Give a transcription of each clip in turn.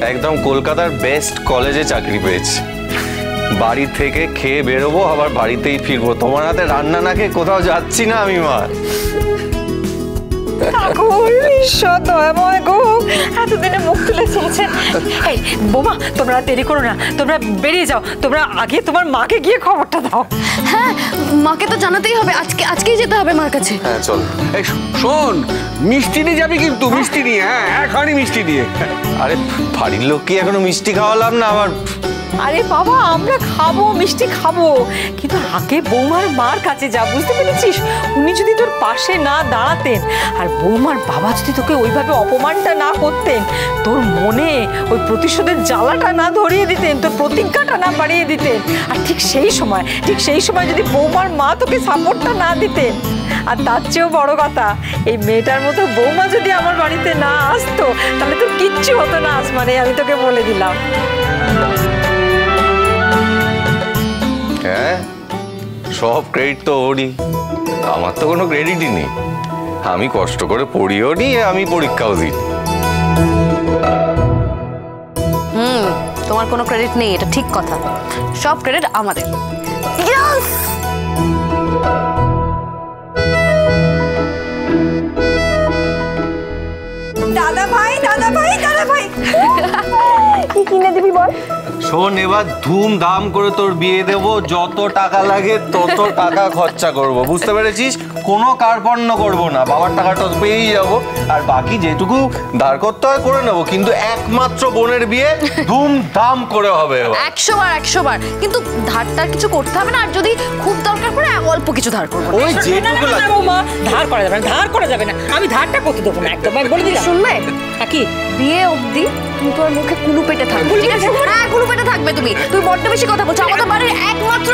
একদম কলকাতার বেস্ট কলেজে চাকরি পেয়েছি। বাড়ি থেকে খেয়ে বেরোবো, আবার বাড়িতেই ফিরবো। তোমার হাতে রান্না না খেয়ে কোথাও যাচ্ছি না আমি মা। এতদিনে মুখ তুলে চেয়েছেন। এই বোমা, তোমরা দেরি করো না, তোমরা বেরিয়ে যাও। তোমরা আগে তোমার মাকে গিয়ে খবরটা দাও। হ্যাঁ, মাকে তো জানাতেই হবে, আজকেই যেতে হবে মার কাছে। হ্যাঁ চল। এই শোন, মিষ্টি নিয়ে যাবি কিন্তু, মিষ্টি নিয়ে। হ্যাঁ, এখনই মিষ্টি দিয়ে। আরে বাড়ির লোক কি এখনো মিষ্টি খাওয়ালাম না আবার? আরে বাবা, আমরা খাবো, মিষ্টি খাবো, কিন্তু আগে বৌমার মার কাছে যা, বুঝতে পেরেছিস? উনি যদি তোর পাশে না দাঁড়াতেন, আর বৌমার বাবা যদি তোকে ওইভাবে অপমানটা না করতেন, তোর মনে ওই প্রতিশোধের জ্বালাটা না ধরিয়ে দিতেন, তোর প্রতিজ্ঞাটা না বাড়িয়ে দিতেন, আর ঠিক সেই সময় যদি বৌমার মা তোকে সাপোর্টটা না দিতেন, আর তার চেয়েও বড় কথা, এই মেয়েটার মতো বৌমা যদি আমার বাড়িতে না আসতো, তাহলে তোর কিচ্ছু হতো না আসমানে, আমি তোকে বলে দিলাম। হ্যাঁ, সব ক্রেডিট তো ওরই, আমার তো কোনো ক্রেডিটই নেই। আমি কষ্ট করে পড়িও নি, আমি পরীক্ষাও দিই। তোমার কোনো ক্রেডিট নেই, এটা ঠিক কথা। সব ক্রেডিট আমাদের। দাদা ভাই কি কিনে দিবি বল? শোন, এবার ধুমধাম করে তোর বিয়ে দেব, যত টাকা লাগে তত টাকা খরচা করব, বুঝতে পেরেছিস? কোনো কার্পণ্য করব না, বাবার টাকাটা পেয়েই যাব, আর বাকি যেটুকু ধার করতে হয় করে নেব, কিন্তু একমাত্র বোনের বিয়ে ধুমধাম করে হবে। 100 বার, কিন্তু ধারটার কিছু করতে হবে না, আর যদি খুব দরকার পড়ে অল্প কিছু ধার করবো। ওই যেটুকু ধার করা যাবে না, আমি ধারটা করতে দেবো না, একদম বলে দিলাম। শুনবে কি? বিয়ে অবধি তুমি তোর মুখে কুলু পেটে থাকবে, ঠিক আছে? হ্যাঁ, কুলু পেটে থাকবে তুমি বড্ড বেশি কথা বলছো। আমাদের বাড়ির একমাত্র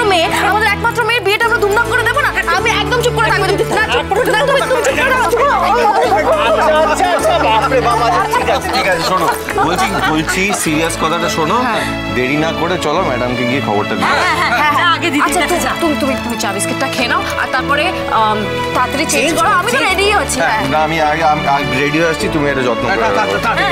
মেয়ের বিয়েটা আমরা ধুমধাম করে দেবো না? আমি একদম চুপ করে থাকবো। ঠিক আছে, শোনো, বলছি সিরিয়াস কথাটা শোনো, দেরি না করে চলো ম্যাডামকে গিয়ে খবরটা দিই। আগে দিদি, আচ্ছা তুমি চা বিস্কিটটা খেয়ে নাও, আর তারপরে তাড়াতাড়ি চেঞ্জ করো। আমি তো রেডি আছি। না, আমি রেডি হয়ে আসছি, তুমি এটা যত্ন করো। তাড়াতাড়ি।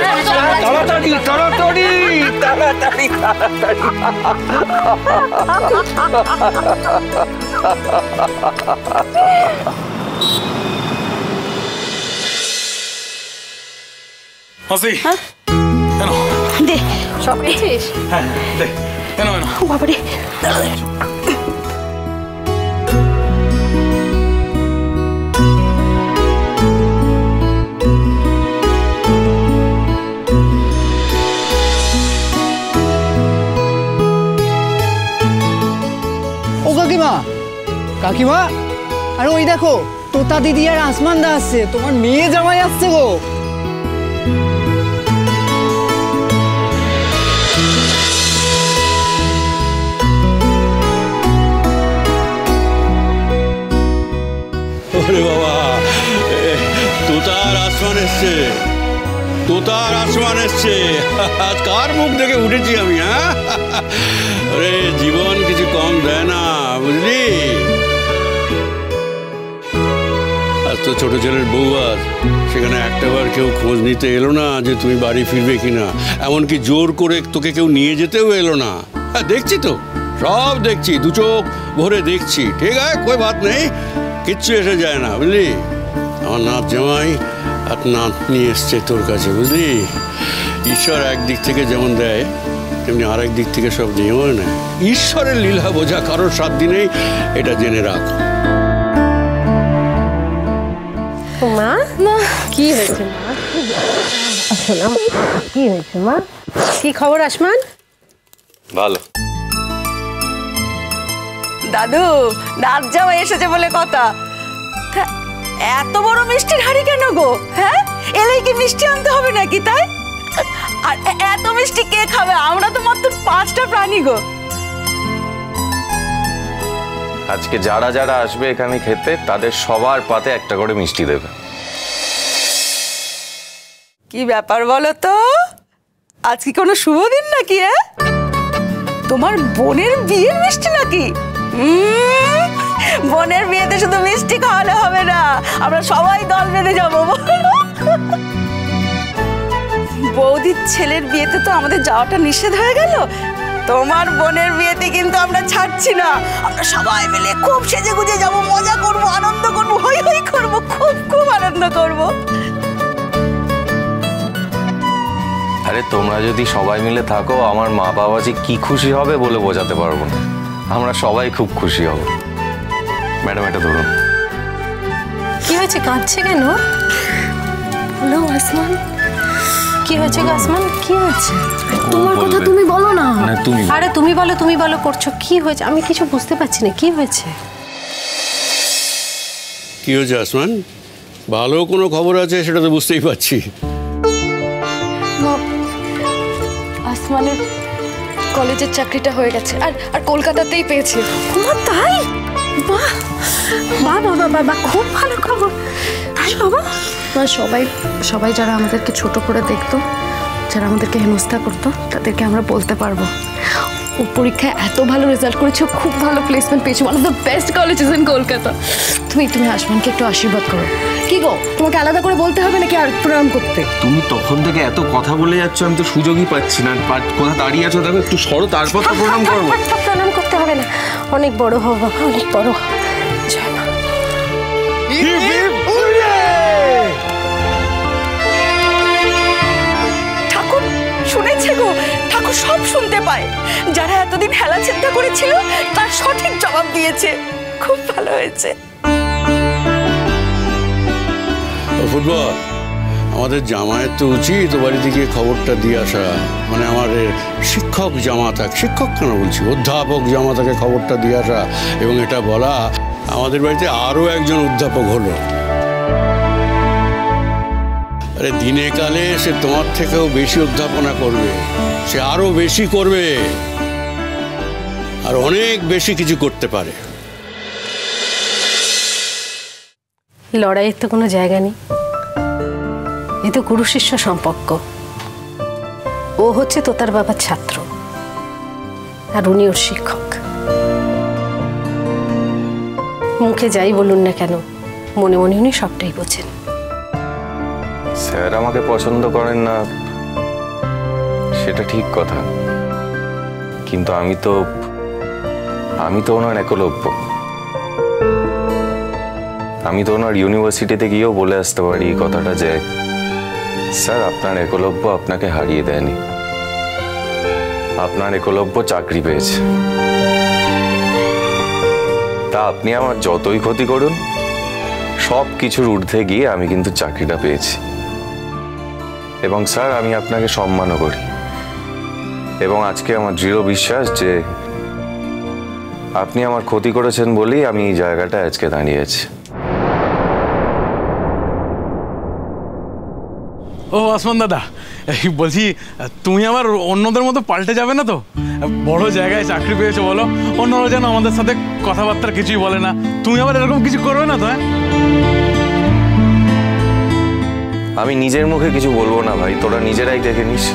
হাসি, দে সব পেয়েছিস? হ্যাঁ দে, এনো বাবারে। ও কাকিমা, আরে ওই দেখো, তোতা দিদি আর আসমান দা আসছে, তোমার মেয়ে জামাই আসছে গো। ওরে বাবা, তোতার আসমান এসছে, আজ কার মুখ দেখে উঠেছি আমি? হ্যাঁ, আরে জীবন কিছু কম দেয় না, বুঝলি? আজ তো ছোট ছেলের বউ, আজ সেখানে একটাবার কেউ খোঁজ নিতে এলো না যে তুমি বাড়ি ফিরবে কিনা, এমনকি জোর করে তোকে কেউ নিয়ে যেতেও এলো না। হ্যাঁ, দেখছি তো, সব দেখছি, দু চোখ ভরে দেখছি। ঠিক আছে, কই বাত নেই, কিচ্ছু এসে যায় না, বুঝলি? আমার নাত জামাই আর নাত নিয়ে এসছে তোর কাছে, বুঝলি? ঈশ্বর একদিক থেকে যেমন দেয়, তেমনি আরেক দিক থেকে সব নিয়েও নেয়। ঈশ্বরের লীলা বোঝা কারোর 7 দিনেই, এটা জেনে রাখ। মা, কি হয়েছে মা? কি হয়েছে মা? কি খবর আসমান? ভালো। দাদু, নাচ জামাই এসেছে বলে কথা। এত বড় মিষ্টির হাড়ি কেন গো? হ্যাঁ, এলেই কি মিষ্টি আনতে হবে নাকি? তাই? আর এত মিষ্টি কে খাবে? আমরা তো মাত্র 5টা প্রাণী গো। আজকে যারা যারা আসবে এখানে খেতে, তাদের সবার পাতে একটা করে মিষ্টি দেবে। কি ব্যাপার বলো তো? আজ কি কোনো শুভ দিন নাকি? তোমার বোনের বিয়ের মিষ্টি নাকি? বোনের বিয়েতে শুধু মিষ্টি খাওয়ালে হবে না, আমরা সবাই দল বেঁধে যাবো। বৌদির ছেলের বিয়েতে তো আমাদের যাওয়াটা নিষেধ হয়ে গেল, তোমার বোনের বিয়েতে কিন্তু আমরা ছাড়ছি না। আমরা সবাই মিলে খুব সেজে গুজে যাবো, মজা করবো, আনন্দ করবো, হই হই করবো, খুব খুব আনন্দ করবো। আরে তোমরা যদি সবাই মিলে থাকো, আমার মা বাবা যে কি খুশি হবে বলে বোঝাতে পারবো না। আমরা সবাই খুব খুশি হব। ম্যাডাম এটা ধরুন। কি হয়েছে, কাঁদছে কেন? বলো আসমান, কি হয়েছে গো আসমান, কি হয়েছে? তোমার কথা তুমি বলো না। আরে তুমি বলো করছো, কি হয়েছে? আমি কিছু বুঝতে পারছি না, কি হয়েছে? কি হয়েছে আসমান? ভালো কোনো খবর আছে সেটা তো বুঝতেই পারছি। আসমানের কলেজের চাকরিটা হয়ে গেছে, আর কলকাতাতেই পেয়েছে। তাই? বাহ বাহ বাহ বাহ বাহ, খুব ভালো খবর। তাই বাবা? সবাই যারা আমাদেরকে ছোট করে দেখতো, যারা আমাদেরকে হেনস্থা করতো, তাদেরকে আমরা বলতে পারবো ও পরীক্ষায় এত ভালো রেজাল্ট করেছে, খুব ভালো প্লেসমেন্ট পেয়েছে, one of the best colleges in Kolkata. তুমি আসমানকে একটু আশীর্বাদ করো। কি গো, তোমাকে আলাদা করে বলতে হবে নাকি আর প্রণাম করতে? তুমি তখন থেকে এত কথা বলে যাচ্ছ, আমি তো সুযোগই পাচ্ছি না। কোথা দাঁড়িয়ে আছো দেখো, একটু সরো, তারপর তো প্রণাম করবো। প্রণাম করতে হবে না, অনেক বড় হও বাবা, অনেক বড়। জয় মা। ঠাকুর শুনেছে গো, ঠাকুর সব শুনতে পায়। যারা এতদিন হেলা চিন্তা করেছিল তার সঠিক জবাব দিয়েছে। খুব ভালো হয়েছে। ফুটবল, আমাদের জামাইয়ের তো উচিত বাড়িতে গিয়ে খবরটা দিয়ে আসা। মানে আমার শিক্ষক জামাতা, শিক্ষক কেন বলছি, অধ্যাপক জামাতাকে খবরটা দিয়ে আসা এবং এটা বলা আমাদের বাড়িতে আরও একজন অধ্যাপক হলো। আরে দিনে কালে সে তোমার থেকেও বেশি অধ্যাপনা করবে, সে আরো বেশি করবে, আর অনেক বেশি কিছু করতে পারে। লড়াইয়ের তো কোনো জায়গা নেই, এ তো গুরু শিষ্য সম্পর্ক। ও হচ্ছে তোতার বাবার ছাত্র, আর উনি ওর শিক্ষক। মুখে যাই বলুন না কেন, মনে মনে উনি সবটাই বোঝেন। স্যার আমাকে পছন্দ করেন না সেটা ঠিক কথা, কিন্তু আমি তো ওনার একলব্য। আমি তো ওনার ইউনিভার্সিটিতে গিয়েও বলে আসতে পারি এই কথাটা যে স্যার আপনার একলব্য আপনাকে হারিয়ে দেয়নি, আপনার একলব্য চাকরি পেয়েছে। তা আপনি আমার যতই ক্ষতি করুন, সব কিছুর ঊর্ধ্বে গিয়ে আমি কিন্তু চাকরিটা পেয়েছি। এবং স্যার আমি আপনাকে সম্মানও করি, এবং আজকে আমার দৃঢ় বিশ্বাস যে আপনি আমার ক্ষতি করেছেন বলেই আমি এই জায়গাটায় আজকে দাঁড়িয়েছি। ও আসমান দাদা, বলছি তুমি আমার অন্যদের মতো পাল্টে যাবে না তো? বড় জায়গায় চাকরি পেয়েছো বলো, অন্যরা যেন আমাদের সাথে কথাবার্তা কিছুই বলে না, তুমি আবার এরকম কিছু করবে না তো? আমি নিজের মুখে কিছু বলবো না ভাই, তোরা নিজেরাই দেখে নিস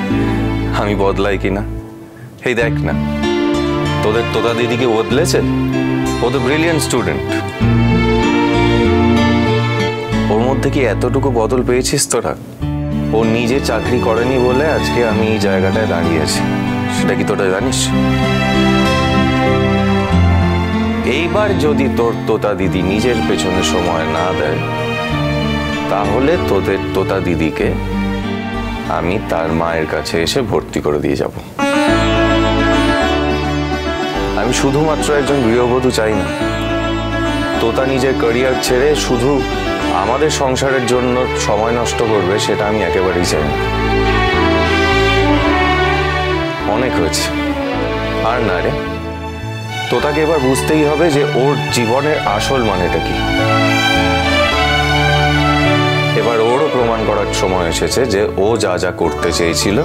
আমি বদলাই কিনা। এই দেখ না, তোদের তোতা দিদিকে বদলেছে, ও তো ব্রিলিয়েন্ট স্টুডেন্ট। ওর মধ্যে কি এতটুকু বদল পেয়েছিস তোরা? ও নিজে চাকরি করেনি বলে আজকে আমি এই জায়গাটায় দাঁড়িয়ে আছি, সেটা কি তোরা জানিস? এইবার যদি তোর তোতা দিদি নিজের পেছনে সময় না দেয়, তাহলে তোদের তোতা দিদিকে আমি তার মায়ের কাছে এসে ভর্তি করে দিয়ে যাব। আমি শুধুমাত্র একজন গৃহবধূ চাই না। তোতা নিজের ক্যারিয়ার ছেড়ে শুধু আমাদের সংসারের জন্য সময় নষ্ট করবে, সেটা আমি একেবারেই চাই না। অনেক হয়েছে, আর না রে। তোতাকে এবার বুঝতেই হবে যে ওর জীবনের আসল মানেটা কি। এবার ওরও প্রমাণ করার সময় এসেছে যে ও যা যা করতে চেয়েছিল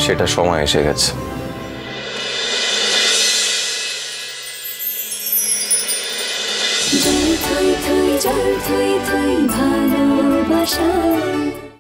সেটা সময় এসে গেছে। ভালোবাসা।